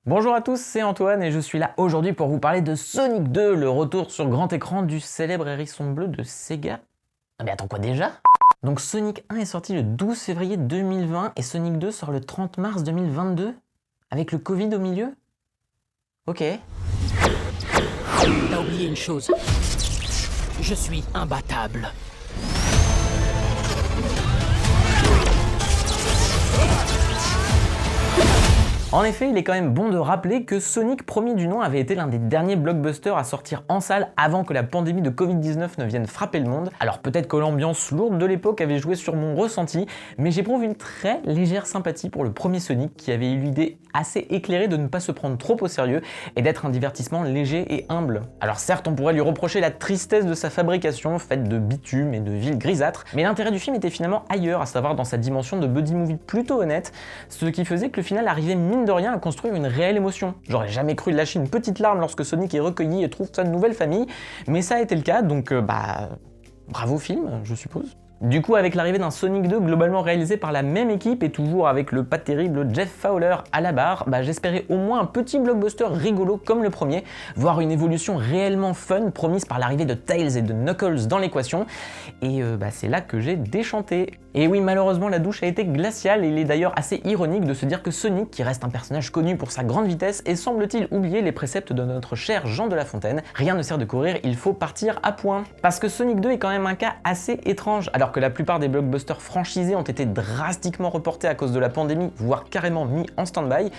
Bonjour à tous, c'est Antoine et je suis là aujourd'hui pour vous parler de Sonic 2, le retour sur grand écran du célèbre hérisson bleu de Sega. Ah mais attends quoi déjà? Donc Sonic 1 est sorti le 12 février 2020 et Sonic 2 sort le 30 mars 2022? Avec le Covid au milieu? Ok. T'as oublié une chose. Je suis imbattable. En effet, il est quand même bon de rappeler que Sonic, premier du nom, avait été l'un des derniers blockbusters à sortir en salle avant que la pandémie de Covid-19 ne vienne frapper le monde. Alors peut-être que l'ambiance lourde de l'époque avait joué sur mon ressenti, mais j'éprouve une très légère sympathie pour le premier Sonic qui avait eu l'idée assez éclairée de ne pas se prendre trop au sérieux et d'être un divertissement léger et humble. Alors certes, on pourrait lui reprocher la tristesse de sa fabrication, faite de bitume et de villes grisâtres, mais l'intérêt du film était finalement ailleurs, à savoir dans sa dimension de buddy movie plutôt honnête, ce qui faisait que le final arrivait mine de rien à construire une réelle émotion. J'aurais jamais cru lâcher une petite larme lorsque Sonic est recueilli et trouve sa nouvelle famille, mais ça a été le cas, donc bravo film, je suppose. Du coup, avec l'arrivée d'un Sonic 2 globalement réalisé par la même équipe et toujours avec le pas terrible Jeff Fowler à la barre, j'espérais au moins un petit blockbuster rigolo comme le premier, voire une évolution réellement fun promise par l'arrivée de Tails et de Knuckles dans l'équation, et c'est là que j'ai déchanté. Et oui, malheureusement la douche a été glaciale et il est d'ailleurs assez ironique de se dire que Sonic, qui reste un personnage connu pour sa grande vitesse et semble-t-il oublier les préceptes de notre cher Jean de La Fontaine, rien ne sert de courir, il faut partir à point. Parce que Sonic 2 est quand même un cas assez étrange, alors que la plupart des blockbusters franchisés ont été drastiquement reportés à cause de la pandémie, voire carrément mis en stand-by,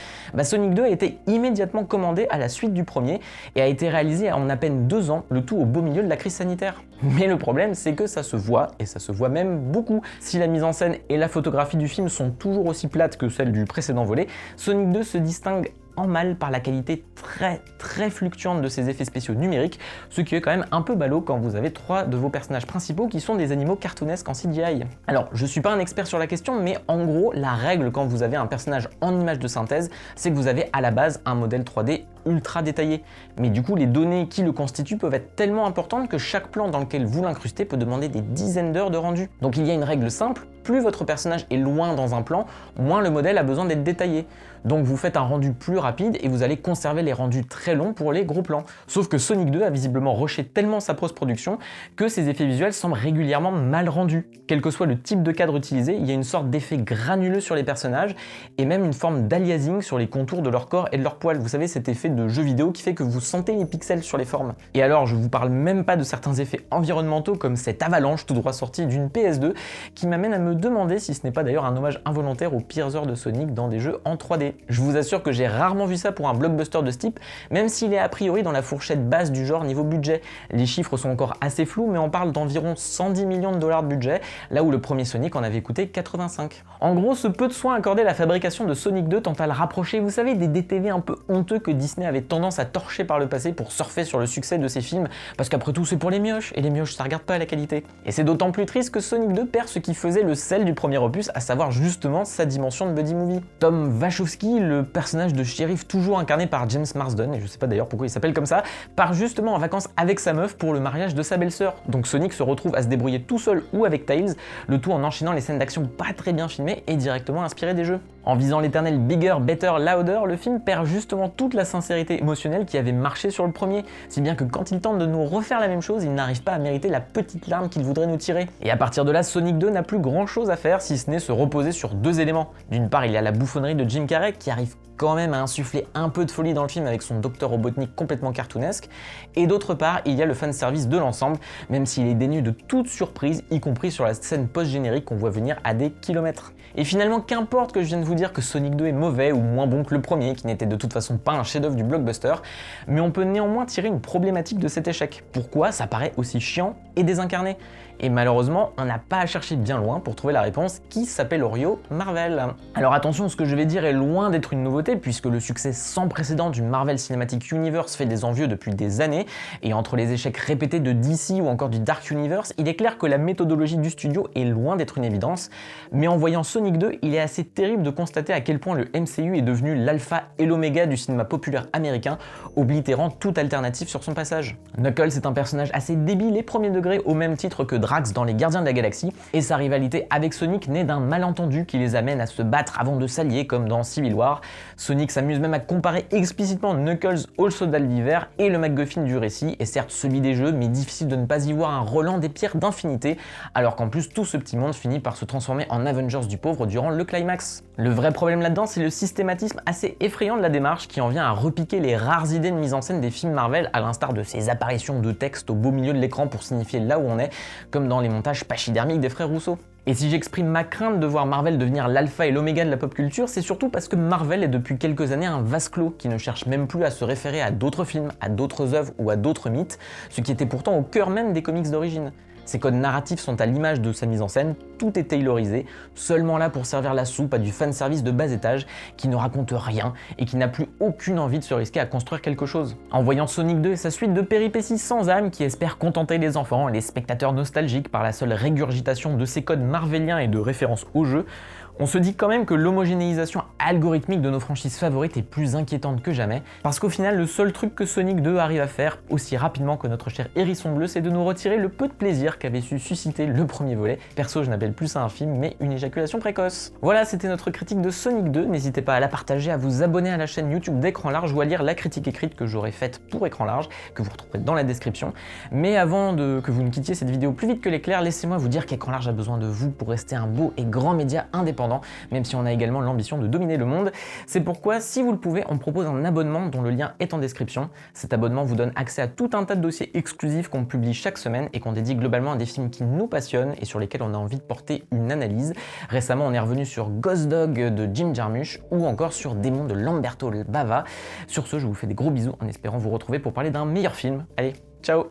Sonic 2 a été immédiatement commandé à la suite du premier et a été réalisé en à peine 2 ans, le tout au beau milieu de la crise sanitaire. Mais le problème, c'est que ça se voit, et ça se voit même beaucoup. Si la mise en scène et la photographie du film sont toujours aussi plates que celles du précédent volet, Sonic 2 se distingue en mal par la qualité très fluctuante de ses effets spéciaux numériques, ce qui est quand même un peu ballot quand vous avez 3 de vos personnages principaux qui sont des animaux cartoonesques en CGI. Alors, je suis pas un expert sur la question, mais en gros, la règle quand vous avez un personnage en image de synthèse, c'est que vous avez à la base un modèle 3D ultra détaillé. Mais du coup, les données qui le constituent peuvent être tellement importantes que chaque plan dans lequel vous l'incrustez peut demander des dizaines d'heures de rendu. Donc il y a une règle simple, plus votre personnage est loin dans un plan, moins le modèle a besoin d'être détaillé. Donc vous faites un rendu plus rapide et vous allez conserver les rendus très longs pour les gros plans. Sauf que Sonic 2 a visiblement rushé tellement sa post-production que ses effets visuels semblent régulièrement mal rendus. Quel que soit le type de cadre utilisé, il y a une sorte d'effet granuleux sur les personnages et même une forme d'aliasing sur les contours de leur corps et de leurs poils. Vous savez, cet effet de jeu vidéo qui fait que vous sentez les pixels sur les formes. Et alors, je vous parle même pas de certains effets environnementaux comme cette avalanche tout droit sortie d'une PS2 qui m'amène à me demander si ce n'est pas d'ailleurs un hommage involontaire aux pires heures de Sonic dans des jeux en 3D. Je vous assure que j'ai rarement vu ça pour un blockbuster de ce type, même s'il est a priori dans la fourchette basse du genre niveau budget. Les chiffres sont encore assez flous, mais on parle d'environ 110 millions de dollars de budget, là où le premier Sonic en avait coûté 85. En gros, ce peu de soin accordé à la fabrication de Sonic 2 tend à le rapprocher, vous savez, des DTV un peu honteux que Disney avait tendance à torcher par le passé pour surfer sur le succès de ses films, parce qu'après tout c'est pour les mioches, et les mioches ça regarde pas à la qualité. Et c'est d'autant plus triste que Sonic 2 perd ce qui faisait le sel du premier opus, à savoir justement sa dimension de buddy movie. Tom Wachowski, le personnage de shérif toujours incarné par James Marsden, et je sais pas d'ailleurs pourquoi il s'appelle comme ça, part justement en vacances avec sa meuf pour le mariage de sa belle-sœur. Donc Sonic se retrouve à se débrouiller tout seul ou avec Tails, le tout en enchaînant les scènes d'action pas très bien filmées et directement inspirées des jeux. En visant l'éternel bigger, better, louder, le film perd justement toute la sincérité émotionnelle qui avait marché sur le premier, si bien que quand il tente de nous refaire la même chose, il n'arrive pas à mériter la petite larme qu'il voudrait nous tirer. Et à partir de là, Sonic 2 n'a plus grand chose à faire si ce n'est se reposer sur 2 éléments. D'une part, il y a la bouffonnerie de Jim Carrey qui arrive quand même à insuffler un peu de folie dans le film avec son docteur Robotnik complètement cartoonesque, et d'autre part, il y a le fanservice de l'ensemble, même s'il est dénué de toute surprise, y compris sur la scène post-générique qu'on voit venir à des kilomètres. Et finalement, qu'importe que je vienne de vous dire que Sonic 2 est mauvais ou moins bon que le premier, qui n'était de toute façon pas un chef-d'œuvre du blockbuster, mais on peut néanmoins tirer une problématique de cet échec. Pourquoi ça paraît aussi chiant et désincarné? Et malheureusement, on n'a pas à chercher bien loin pour trouver la réponse qui s'appelle Orio Marvel. Alors attention, ce que je vais dire est loin d'être une nouveauté puisque le succès sans précédent du Marvel Cinematic Universe fait des envieux depuis des années, et entre les échecs répétés de DC ou encore du Dark Universe, il est clair que la méthodologie du studio est loin d'être une évidence, mais en voyant Sonic 2, il est assez terrible de constater à quel point le MCU est devenu l'alpha et l'oméga du cinéma populaire américain, oblitérant toute alternative sur son passage. Knuckles est un personnage assez débile et premier degré au même titre que Drax dans Les Gardiens de la Galaxie, et sa rivalité avec Sonic naît d'un malentendu qui les amène à se battre avant de s'allier comme dans Civil War. Sonic s'amuse même à comparer explicitement Knuckles au soldat de l'hiver et le MacGuffin du récit est certes celui des jeux, mais difficile de ne pas y voir un Roland des pierres d'infinité, alors qu'en plus tout ce petit monde finit par se transformer en Avengers du pauvre durant le climax. Le vrai problème là-dedans, c'est le systématisme assez effrayant de la démarche qui en vient à repiquer les rares idées de mise en scène des films Marvel, à l'instar de ces apparitions de texte au beau milieu de l'écran pour signifier là où on est, comme dans les montages pachydermiques des frères Rousseau. Et si j'exprime ma crainte de voir Marvel devenir l'alpha et l'oméga de la pop culture, c'est surtout parce que Marvel est depuis quelques années un vase clos qui ne cherche même plus à se référer à d'autres films, à d'autres œuvres ou à d'autres mythes, ce qui était pourtant au cœur même des comics d'origine. Ses codes narratifs sont à l'image de sa mise en scène, tout est taylorisé, seulement là pour servir la soupe à du fanservice de bas étage qui ne raconte rien et qui n'a plus aucune envie de se risquer à construire quelque chose. En voyant Sonic 2 et sa suite de péripéties sans âme qui espèrent contenter les enfants, les spectateurs nostalgiques par la seule régurgitation de ces codes marveliens et de références au jeu, on se dit quand même que l'homogénéisation algorithmique de nos franchises favorites est plus inquiétante que jamais, parce qu'au final, le seul truc que Sonic 2 arrive à faire aussi rapidement que notre cher hérisson bleu, c'est de nous retirer le peu de plaisir qu'avait su susciter le premier volet. Perso, je n'appelle plus ça un film, mais une éjaculation précoce. Voilà, c'était notre critique de Sonic 2, n'hésitez pas à la partager, à vous abonner à la chaîne YouTube d'Écran Large ou à lire la critique écrite que j'aurais faite pour Écran Large, que vous retrouverez dans la description. Mais avant que vous ne quittiez cette vidéo plus vite que l'éclair, laissez-moi vous dire qu'Écran Large a besoin de vous pour rester un beau et grand média indépendant, même si on a également l'ambition de dominer le monde. C'est pourquoi, si vous le pouvez, on propose un abonnement dont le lien est en description. Cet abonnement vous donne accès à tout un tas de dossiers exclusifs qu'on publie chaque semaine et qu'on dédie globalement à des films qui nous passionnent et sur lesquels on a envie de porter une analyse. Récemment, on est revenu sur Ghost Dog de Jim Jarmusch ou encore sur Démon de Lamberto Bava. Sur ce, je vous fais des gros bisous en espérant vous retrouver pour parler d'un meilleur film. Allez, ciao!